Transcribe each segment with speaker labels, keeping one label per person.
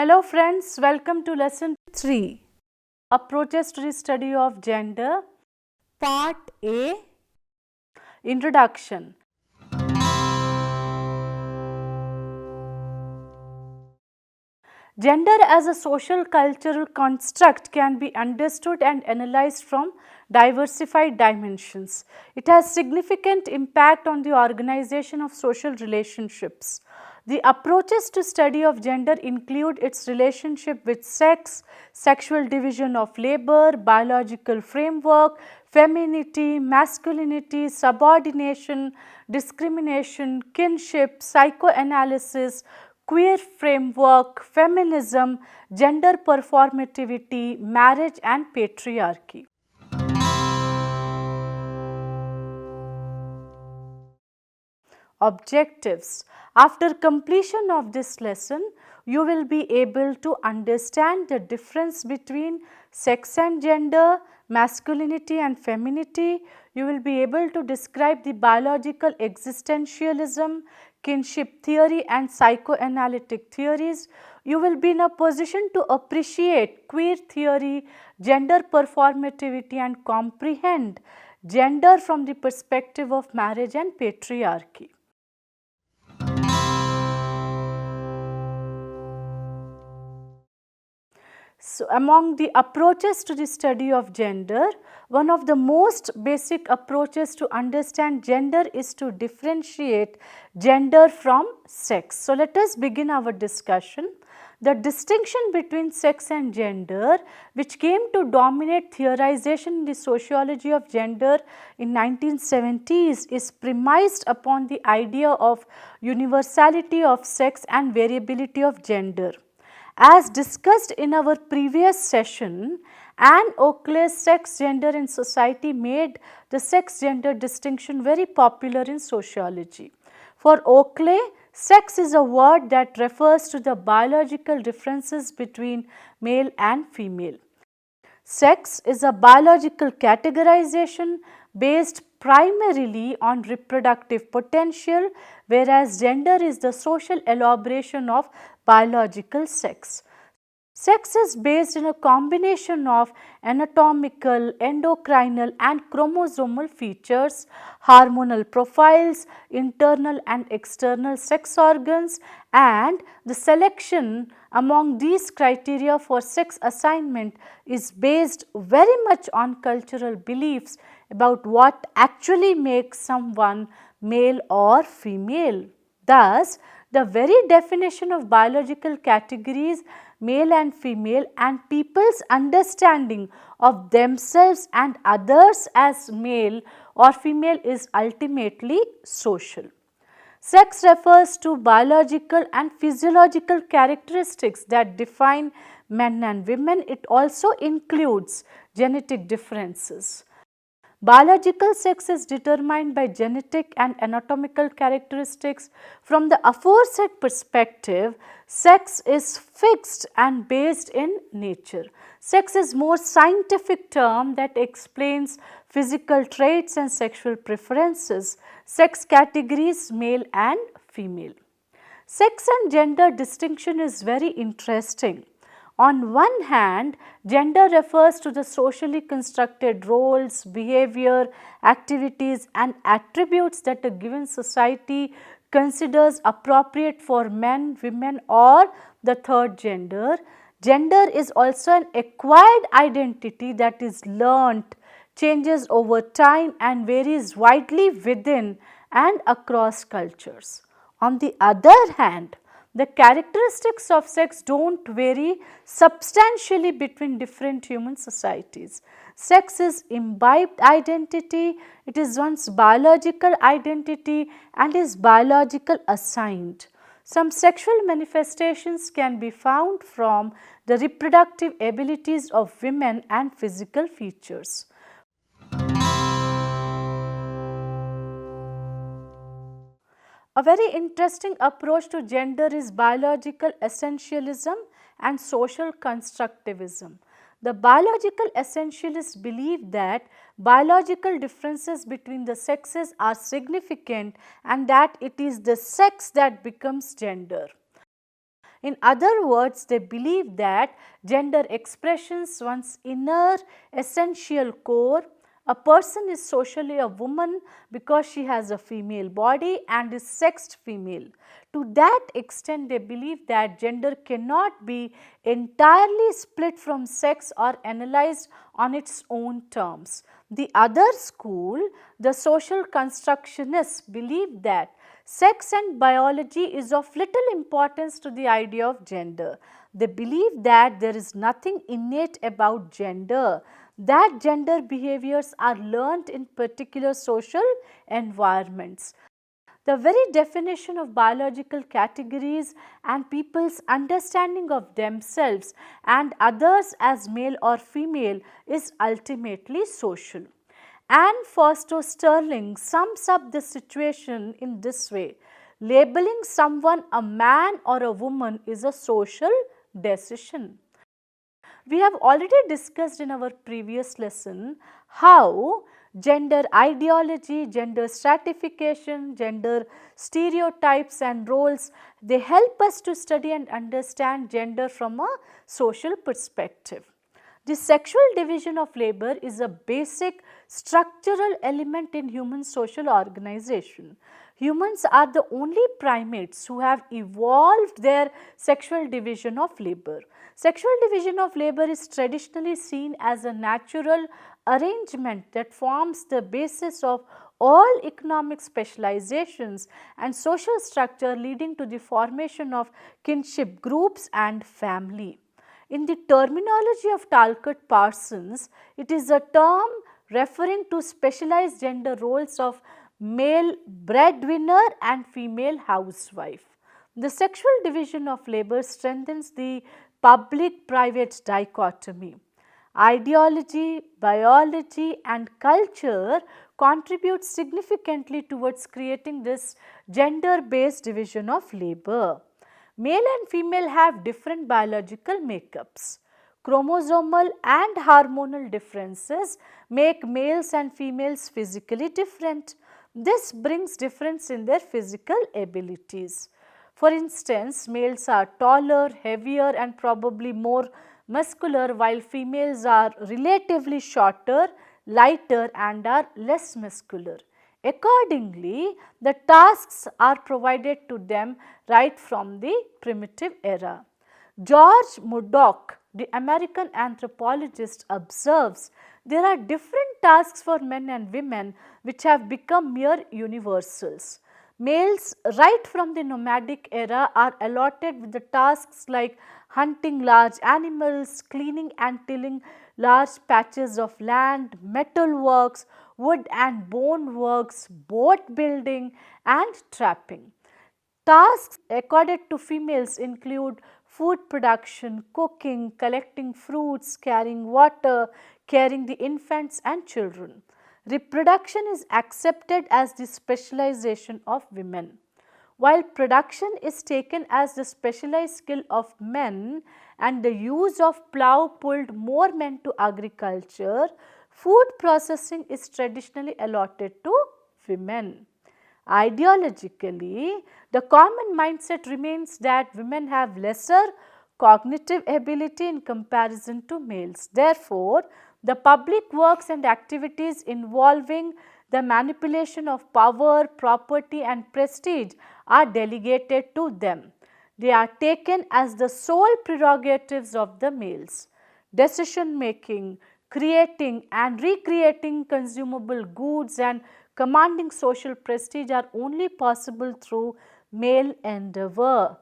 Speaker 1: Hello friends, welcome to lesson 3, Approaches to the Study of Gender, Part A, Introduction. Gender as a social cultural construct can be understood and analyzed from diversified dimensions. It has significant impact on the organization of social relationships. The approaches to study of gender include its relationship with sex, sexual division of labor, biological framework, femininity, masculinity, subordination, discrimination, kinship, psychoanalysis, queer framework, feminism, gender performativity, marriage and patriarchy. Objectives. After completion of this lesson, you will be able to understand the difference between sex and gender, masculinity and femininity. You will be able to describe the biological existentialism, kinship theory and psychoanalytic theories. You will be in a position to appreciate queer theory, gender performativity and comprehend gender from the perspective of marriage and patriarchy. So, among the approaches to the study of gender, one of the most basic approaches to understand gender is to differentiate gender from sex. So, let us begin our discussion. The distinction between sex and gender, which came to dominate theorization in the sociology of gender in 1970s, is premised upon the idea of universality of sex and variability of gender. As discussed in our previous session, Anne Oakley's Sex, Gender and Society made the sex-gender distinction very popular in sociology. For Oakley, sex is a word that refers to the biological differences between male and female. Sex is a biological categorization based primarily on reproductive potential, whereas gender is the social elaboration of biological sex. Sex is based in a combination of anatomical, endocrinal and chromosomal features, hormonal profiles, internal and external sex organs, and the selection among these criteria for sex assignment is based very much on cultural beliefs about what actually makes someone male or female. Thus, the very definition of biological categories, male and female, and people's understanding of themselves and others as male or female is ultimately social. Sex refers to biological and physiological characteristics that define men and women. It also includes genetic differences. Biological sex is determined by genetic and anatomical characteristics. From the aforesaid perspective, sex is fixed and based in nature. Sex is more scientific term that explains physical traits and sexual preferences, sex categories male and female. Sex and gender distinction is very interesting. On one hand, gender refers to the socially constructed roles, behavior, activities and attributes that a given society considers appropriate for men, women or the third gender. Gender is also an acquired identity that is learnt, changes over time and varies widely within and across cultures. On the other hand, the characteristics of sex do not vary substantially between different human societies. Sex is imbibed identity, it is one's biological identity and is biological assigned. Some sexual manifestations can be found from the reproductive abilities of women and physical features. A very interesting approach to gender is biological essentialism and social constructivism. The biological essentialists believe that biological differences between the sexes are significant and that it is the sex that becomes gender. In other words, they believe that gender expressions one's inner essential core. A person is socially a woman because she has a female body and is sexed female. To that extent, they believe that gender cannot be entirely split from sex or analyzed on its own terms. The other school, the social constructionists, believe that sex and biology is of little importance to the idea of gender. They believe that there is nothing innate about gender, that gender behaviors are learnt in particular social environments. The very definition of biological categories and people's understanding of themselves and others as male or female is ultimately social. Anne Foster Sterling sums up the situation in this way: labeling someone a man or a woman is a social decision. We have already discussed in our previous lesson how gender ideology, gender stratification, gender stereotypes and roles, they help us to study and understand gender from a social perspective. The sexual division of labor is a basic structural element in human social organization. Humans are the only primates who have evolved their sexual division of labor. Sexual division of labor is traditionally seen as a natural arrangement that forms the basis of all economic specializations and social structure, leading to the formation of kinship groups and family. In the terminology of Talcott Parsons, it is a term referring to specialized gender roles of male breadwinner and female housewife. The sexual division of labor strengthens the public-private dichotomy. Ideology, biology and culture contribute significantly towards creating this gender-based division of labor. Male and female have different biological makeups. Chromosomal and hormonal differences make males and females physically different. This brings difference in their physical abilities. For instance, males are taller, heavier and probably more muscular, while females are relatively shorter, lighter and are less muscular. Accordingly, the tasks are provided to them right from the primitive era. George Murdoch, the American anthropologist, observes there are different tasks for men and women which have become mere universals. Males right from the nomadic era are allotted with the tasks like hunting large animals, cleaning and tilling large patches of land, metal works, wood and bone works, boat building and trapping. Tasks accorded to females include food production, cooking, collecting fruits, carrying water, caring the infants and children. Reproduction is accepted as the specialization of women. While production is taken as the specialized skill of men and the use of plough pulled more men to agriculture, food processing is traditionally allotted to women. Ideologically, the common mindset remains that women have lesser cognitive ability in comparison to males. Therefore, the public works and activities involving the manipulation of power, property and prestige are delegated to them. They are taken as the sole prerogatives of the males. Decision making, creating and recreating consumable goods and commanding social prestige are only possible through male endeavor.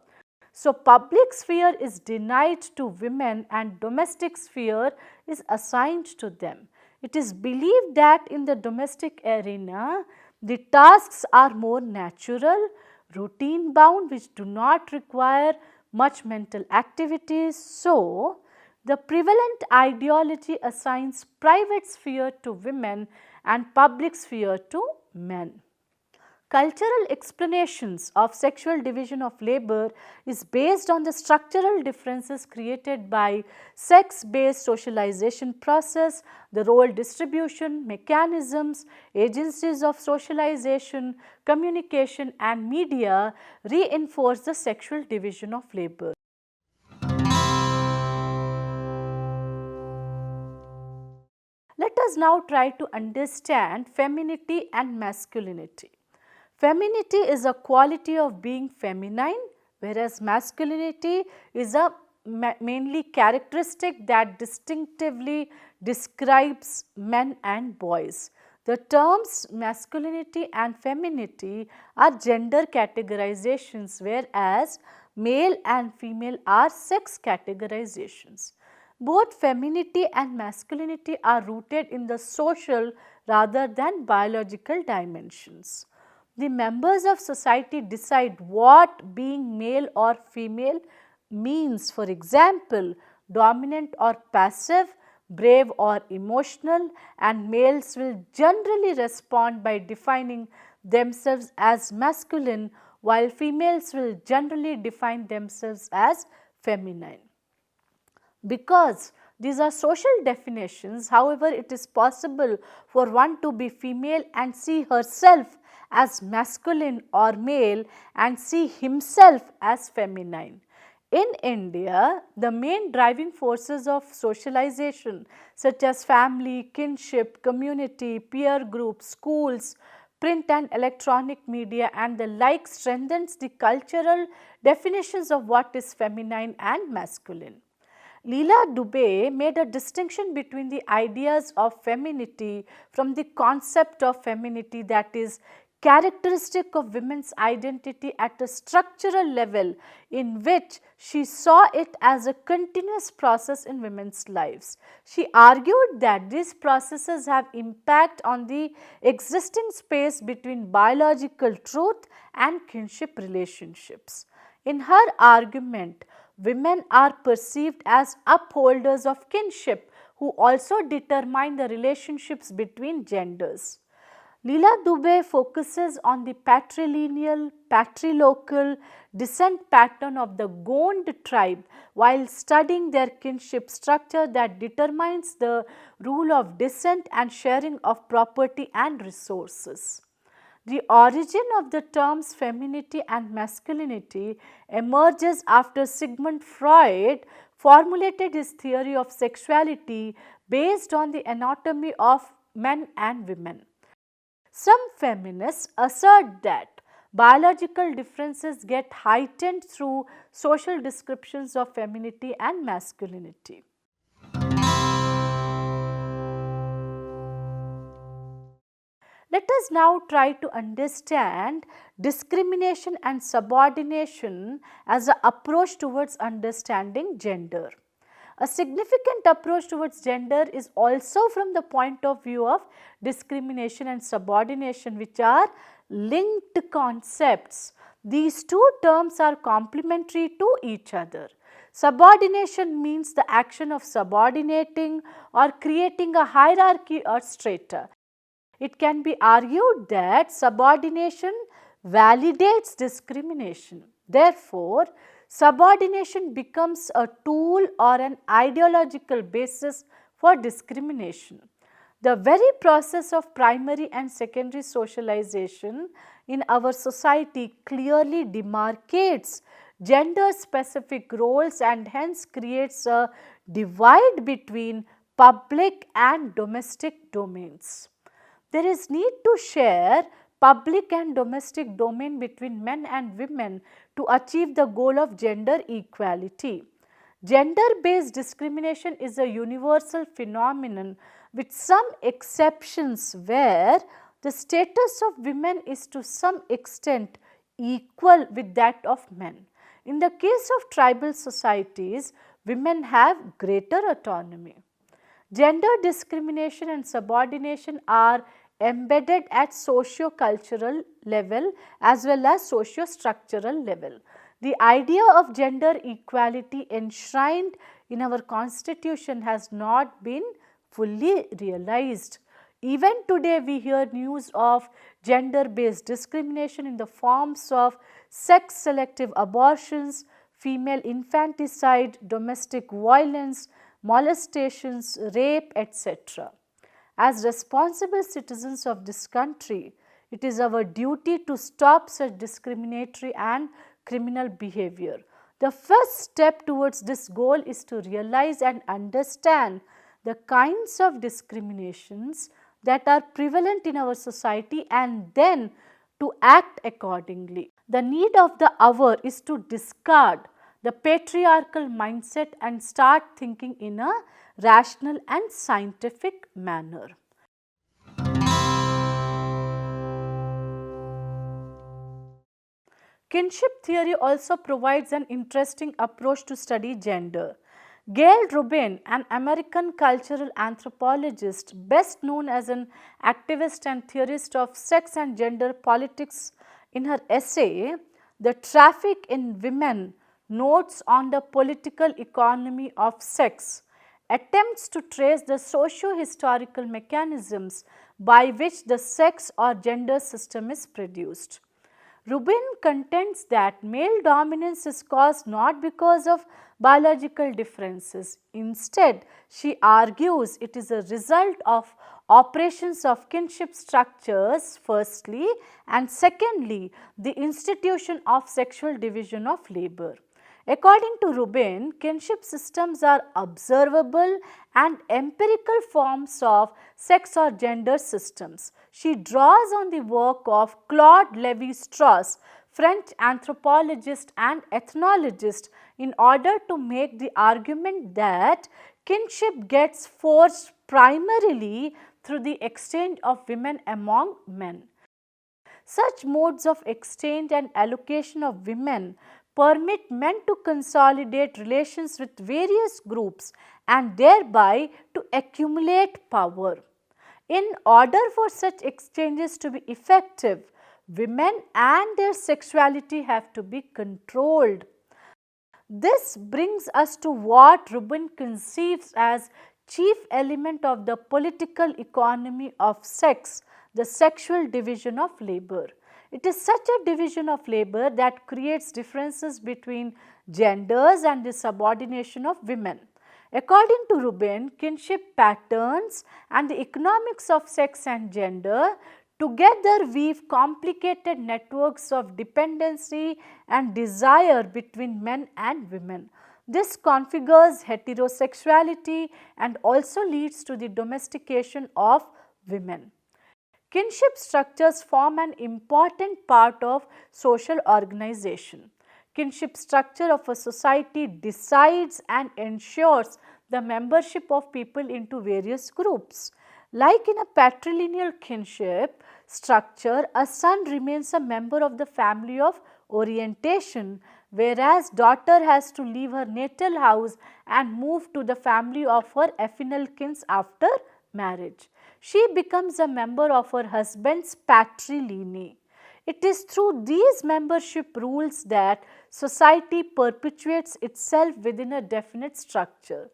Speaker 1: So, public sphere is denied to women and domestic sphere is assigned to them. It is believed that in the domestic arena, the tasks are more natural, routine bound, which do not require much mental activities. So, the prevalent ideology assigns private sphere to women and public sphere to men. Cultural explanations of sexual division of labor is based on the structural differences created by sex-based socialization process, the role distribution, mechanisms, agencies of socialization, communication and media reinforce the sexual division of labor. Let us now try to understand femininity and masculinity. Femininity is a quality of being feminine, whereas masculinity is a mainly characteristic that distinctively describes men and boys. The terms masculinity and femininity are gender categorizations, whereas male and female are sex categorizations. Both femininity and masculinity are rooted in the social rather than biological dimensions. The members of society decide what being male or female means. For example, dominant or passive, brave or emotional, and males will generally respond by defining themselves as masculine, while females will generally define themselves as feminine. Because these are social definitions, however, it is possible for one to be female and see herself as masculine, or male and see himself as feminine. In India, the main driving forces of socialization such as family, kinship, community, peer groups, schools, print and electronic media and the like strengthens the cultural definitions of what is feminine and masculine. Leela Dubé made a distinction between the ideas of femininity from the concept of femininity that is characteristic of women's identity at a structural level, in which she saw it as a continuous process in women's lives. She argued that these processes have impact on the existing space between biological truth and kinship relationships. In her argument, women are perceived as upholders of kinship who also determine the relationships between genders. Leela Dubé focuses on the patrilineal, patrilocal descent pattern of the Gond tribe while studying their kinship structure that determines the rule of descent and sharing of property and resources. The origin of the terms femininity and masculinity emerges after Sigmund Freud formulated his theory of sexuality based on the anatomy of men and women. Some feminists assert that biological differences get heightened through social descriptions of femininity and masculinity. Let us now try to understand discrimination and subordination as an approach towards understanding gender. A significant approach towards gender is also from the point of view of discrimination and subordination, which are linked concepts. These two terms are complementary to each other. Subordination means the action of subordinating or creating a hierarchy or strata. It can be argued that subordination validates discrimination. Therefore, subordination becomes a tool or an ideological basis for discrimination. The very process of primary and secondary socialization in our society clearly demarcates gender specific roles and hence creates a divide between public and domestic domains. There is need to share public and domestic domain between men and women to achieve the goal of gender equality. Gender based discrimination is a universal phenomenon with some exceptions where the status of women is to some extent equal with that of men. In the case of tribal societies, women have greater autonomy. Gender discrimination and subordination are embedded at socio-cultural level as well as socio-structural level. The idea of gender equality enshrined in our constitution has not been fully realized. Even today we hear news of gender based discrimination in the forms of sex selective abortions, female infanticide, domestic violence, molestations, rape, etc. As responsible citizens of this country, it is our duty to stop such discriminatory and criminal behavior. The first step towards this goal is to realize and understand the kinds of discriminations that are prevalent in our society and then to act accordingly. The need of the hour is to discard the patriarchal mindset and start thinking in a rational and scientific manner. Kinship theory also provides an interesting approach to study gender. Gail Rubin, an American cultural anthropologist best known as an activist and theorist of sex and gender politics, in her essay, The Traffic in Women, Notes on the Political Economy of Sex, attempts to trace the socio-historical mechanisms by which the sex or gender system is produced. Rubin contends that male dominance is caused not because of biological differences. Instead, she argues it is a result of operations of kinship structures firstly, and secondly the institution of sexual division of labor. According to Rubin, kinship systems are observable and empirical forms of sex or gender systems. She draws on the work of Claude Lévi-Strauss, French anthropologist and ethnologist, in order to make the argument that kinship gets forged primarily through the exchange of women among men. Such modes of exchange and allocation of women permit men to consolidate relations with various groups and thereby to accumulate power. In order for such exchanges to be effective, women and their sexuality have to be controlled. This brings us to what Rubin conceives as chief element of the political economy of sex, the sexual division of labor. It is such a division of labor that creates differences between genders and the subordination of women. According to Rubin, kinship patterns and the economics of sex and gender together weave complicated networks of dependency and desire between men and women. This configures heterosexuality and also leads to the domestication of women. Kinship structures form an important part of social organization. Kinship structure of a society decides and ensures the membership of people into various groups. Like in a patrilineal kinship structure, a son remains a member of the family of orientation, whereas daughter has to leave her natal house and move to the family of her affinal kins after marriage. She becomes a member of her husband's patrilineal. It is through these membership rules that society perpetuates itself within a definite structure.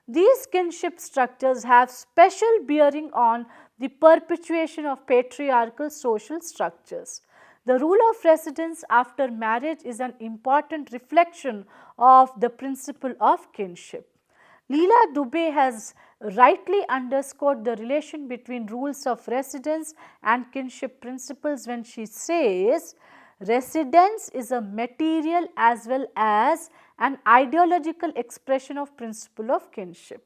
Speaker 1: These kinship structures have special bearing on the perpetuation of patriarchal social structures. The rule of residence after marriage is an important reflection of the principle of kinship. Leela Dubé has rightly underscored the relation between rules of residence and kinship principles when she says, residence is a material as well as an ideological expression of principle of kinship.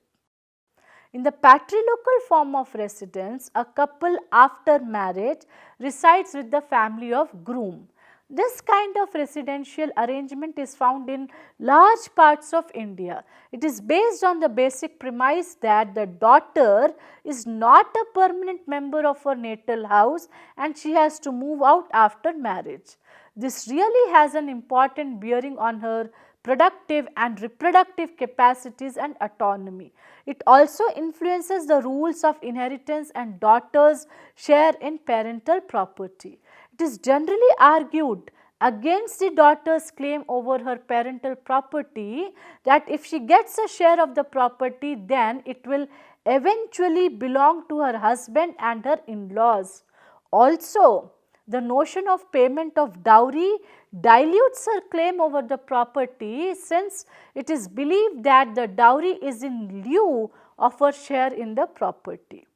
Speaker 1: In the patrilocal form of residence, a couple after marriage resides with the family of groom. This kind of residential arrangement is found in large parts of India. It is based on the basic premise that the daughter is not a permanent member of her natal house and she has to move out after marriage. This really has an important bearing on her productive and reproductive capacities and autonomy. It also influences the rules of inheritance and daughters' share in parental property. It is generally argued against the daughter's claim over her parental property that if she gets a share of the property, then it will eventually belong to her husband and her in-laws. Also, the notion of payment of dowry dilutes her claim over the property, since it is believed that the dowry is in lieu of her share in the property.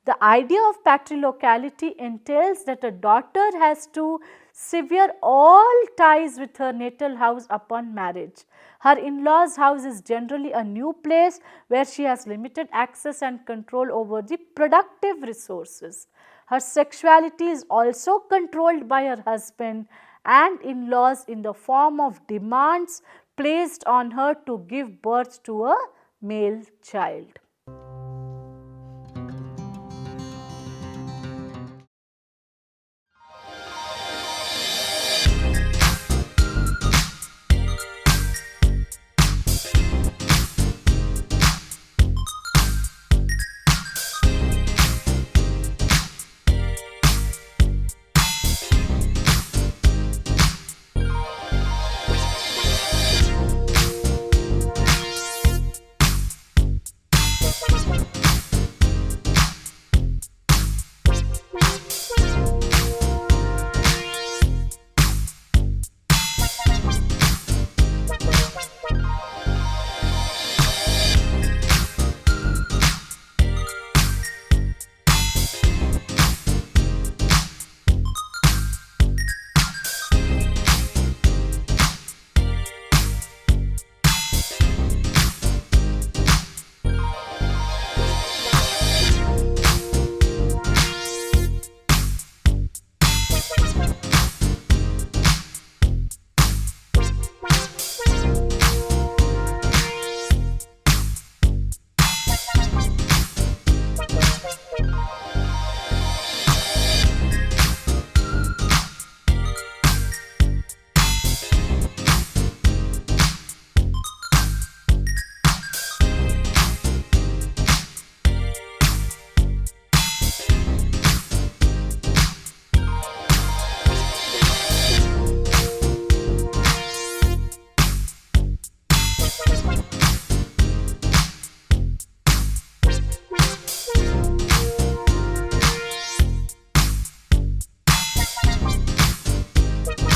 Speaker 1: The idea of patrilocality entails that a daughter has to sever all ties with her natal house upon marriage. Her in-laws' house is generally a new place where she has limited access and control over the productive resources. Her sexuality is also controlled by her husband and in-laws in the form of demands placed on her to give birth to a male child.